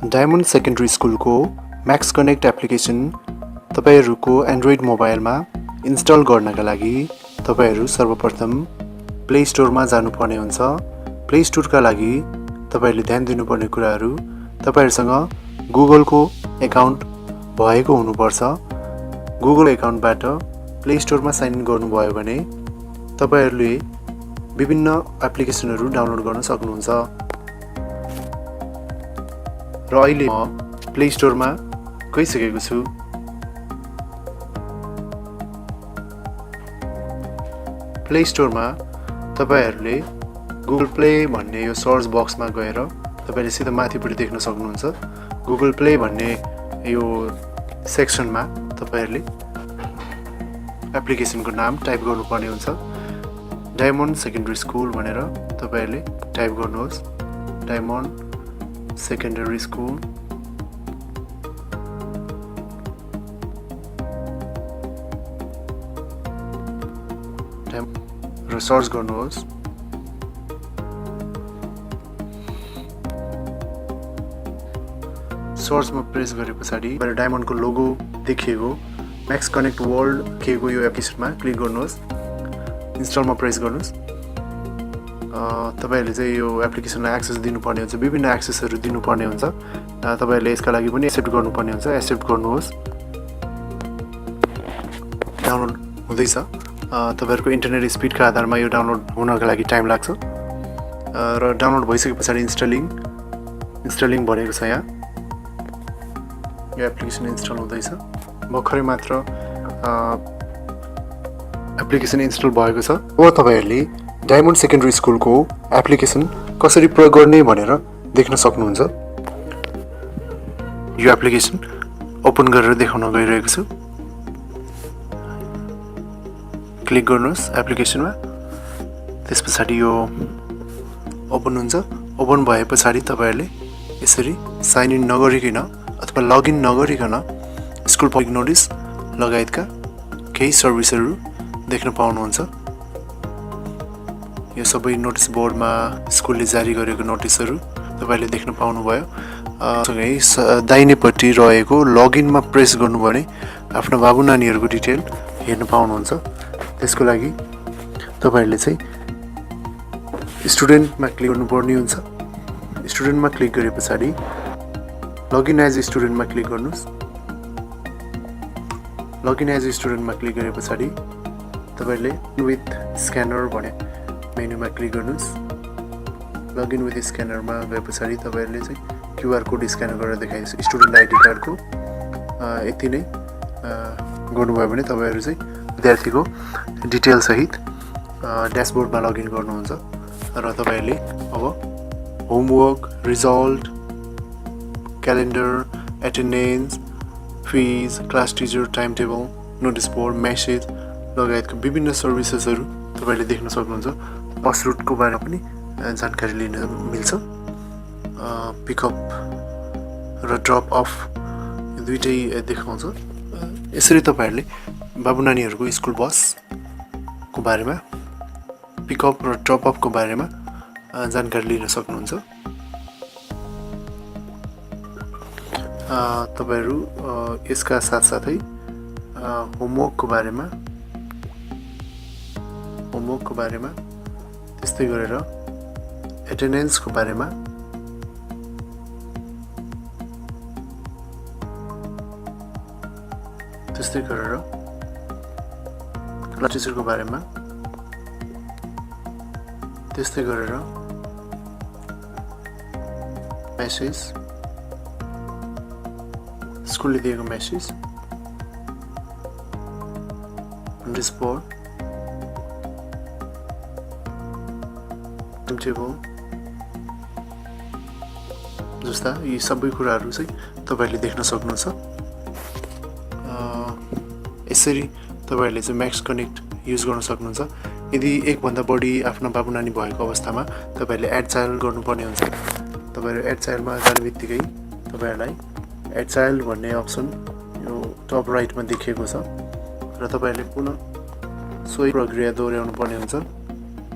Diamond secondary स्कुलको Max connect application तपाईहरूको Android मोबाइलमा install गर्नका लागि तपाईहरू सर्वप्रथम प्ले स्टोरमा जानुपर्ने हुन्छ। प्ले स्टोरका लागि तपाईहरूले ध्यान दिनुपर्ने कुराहरू तपाईहरूसँग गुगलको एकाउन्ट भएको हुनुपर्छ। गुगल एकाउन्टबाट प्ले स्टोरमा साइन इन गर्नुभयो भने तपाईहरूले विभिन्न एप्लिकेसनहरू डाउनलोड गर्न सक्नुहुन्छ। र अहिले म प्ले स्टोरमा गइसकेको छु। प्ले स्टोरमा तपाईहरूले गुगल प्ले भन्ने यो सर्च बक्समा गएर तपाईले सिधा माथिपट्टि देख्न सक्नुहुन्छ। गुगल प्ले भन्ने यो सेक्सनमा तपाईहरूले एप्लिकेसनको नाम टाइप गर्नुपर्ने हुन्छ। डायमन्ड सेकेन्डरी स्कुल भनेर तपाईहरूले टाइप गर्नुहोस्। डायमन्ड सेकेन्डरी स्कुल र सर्च गर्नुहोस्। सर्चमा प्रेस गरे पछाडि डायमन्डको लोगो देखिएको म्याक्स कनेक्ट वर्ल्ड लेखेको यो एप्लिकेसनमा क्लिक गर्नुहोस्। इन्स्टलमा प्रेस गर्नुहोस्। तपाईहरूले चाहिँ यो एप्लिकेसनलाई एक्सेस दिनुपर्ने हुन्छ, विभिन्न एक्सेसहरू दिनुपर्ने हुन्छ। तपाईहरूले यसका लागि पनि एक्सेप्ट गर्नुपर्ने हुन्छ। एक्सेप्ट गर्नुहोस्। डाउनलोड हुँदैछ। तपाईहरूको इन्टरनेट स्पिडका आधारमा यो डाउनलोड हुनका लागि टाइम लाग्छ र डाउनलोड भइसके पछाडि इन्स्टलिङ भनेको छ। यहाँ यो एप्लिकेसन इन्स्टल हुँदैछ। भर्खरै मात्र एप्लिकेसन इन्स्टल भएको छ। अब तपाईहरूले डायमन्ड सेकेन्डरी स्कुलको एप्लिकेसन कसरी प्रयोग गर्ने भनेर देख्न सक्नुहुन्छ। यो एप्लिकेसन ओपन गरेर देखाउन गइरहेको छु। क्लिक गर्नुहोस् एप्लिकेसनमा। त्यस पछाडि यो ओपन हुन्छ। ओपन भए पछाडि तपाईहरूले यसरी साइन इन नगरिकन अथवा लगइन नगरिकन स्कुल पब्लिक नोटिस लगायतका केही सर्भिसहरू देख्न पाउनुहुन्छ। यो सबै नोटिस बोर्डमा स्कुलले जारी गरेको नोटिसहरू तपाईले देख्न पाउनुभयो। सँगै दाहिनेपट्टि रहेको लगइनमा प्रेस गर्नुभयो भने आफ्नो बाबु नानीहरूको डिटेल हेर्न पाउनुहुन्छ। त्यसको लागि तपाईहरूले चाहिँ स्टुडेन्टमा क्लिक गर्नुपर्ने हुन्छ। स्टुडेन्टमा क्लिक गरे पछाडि लगइन एज स्टुडेन्टमा क्लिक गर्नुहोस्। लगइन एज स्टुडेन्टमा क्लिक गरे पछाडि तपाईले विथ स्क्यानर भने मेनुमा क्लिक गर्नुहोस्। लगइन विथ स्क्यानरमा गए पछाडि तपाईहरूले चाहिँ क्युआर कोड स्क्यान गरेर देखाइन्छ स्टुडेन्ट आइडी कार्डको। यति नै गर्नुभयो भने तपाईहरू चाहिँ विद्यार्थीको डिटेल सहित ड्यासबोर्डमा लगइन गर्नुहुन्छ र तपाईहरूले अब homework, result, calendar, attendance, fees, class teacher, time table, notice board, message लगायतका विभिन्न सर्भिसेसहरू तपाईले देख्न सक्नुहुन्छ। बस रुटको बारेमा पनि जानकारी लिन मिल्छ। पिकअप र ड्रप अफ दुईटै देखाउँछ। यसरी तपाईहरूले बाबु नानीहरूको स्कुल बसको बारेमा, पिकअप र ड्रप अफको बारेमा जानकारी लिन सक्नुहुन्छ। तपाईहरू यसका साथसाथै होमवर्कको बारेमा त्यस्तै गरेर एटेन्डेन्सको बारेमा, त्यस्तै गरेर क्लास टिचरको बारेमा, त्यस्तै गरेर मेसेज, स्कुलले दिएको message, notice board, time table जस्ता यी सबै कुराहरू चाहिँ तपाईहरूले देख्न सक्नुहुन्छ। यसरी तपाईहरूले चाहिँ म्याक्स कनेक्ट युज गर्न सक्नुहुन्छ। यदि एकभन्दा बढी आफ्ना बाबु नानी भएको अवस्थामा तपाईहरूले एड चाइल्ड गर्नुपर्ने हुन्छ। तपाईहरू एड चाइल्डमा जाने बित्तिकै तपाईहरूलाई एड चाइल्ड भन्ने अप्सन यो टप राइटमा देखिएको छ र तपाईहरूले पुनः सोही प्रक्रिया दोहोऱ्याउनु पर्ने हुन्छ।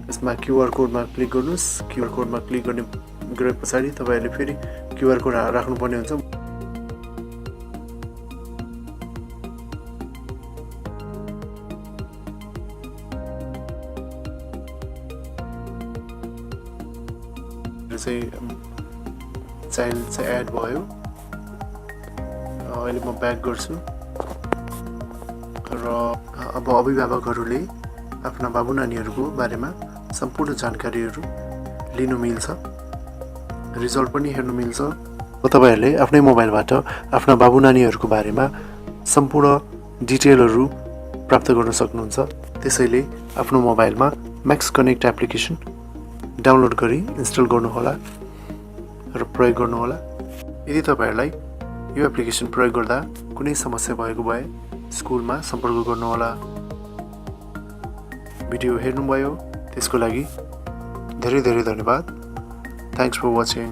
यसमा क्युआर कोडमा क्लिक गर्नुहोस्। क्युआर कोडमा क्लिक गर्ने गरे पछाडि तपाईहरुले फेरि क्युआर कोड राख्नुपर्ने हुन्छ। चाइल्ड चाहिँ एड भयो। अहिले म ब्याक गर्छु र अब अभिभावकहरूले आफ्ना बाबु नानीहरूको बारेमा सम्पूर्ण जानकारीहरू लिनु मिल्छ, रिजल्ट पनि हेर्नु मिल्छ। तपाईहरूले आफ्नै मोबाइलबाट आफ्ना बाबु नानीहरूको बारेमा सम्पूर्ण डिटेलहरू प्राप्त गर्न सक्नुहुन्छ। त्यसैले आफ्नो मोबाइलमा म्याक्स कनेक्ट एप्लिकेसन डाउनलोड गरी इन्स्टल गर्नुहोला र प्रयोग गर्नुहोला। यदि तपाईहरूलाई यो एप्लिकेसन प्रयोग गर्दा कुनै समस्या भएको भए स्कुलमा सम्पर्क गर्नुहोला। भिडियो हेर्नुभयो त्यसको लागि धेरै धेरै धन्यवाद। Thanks for watching.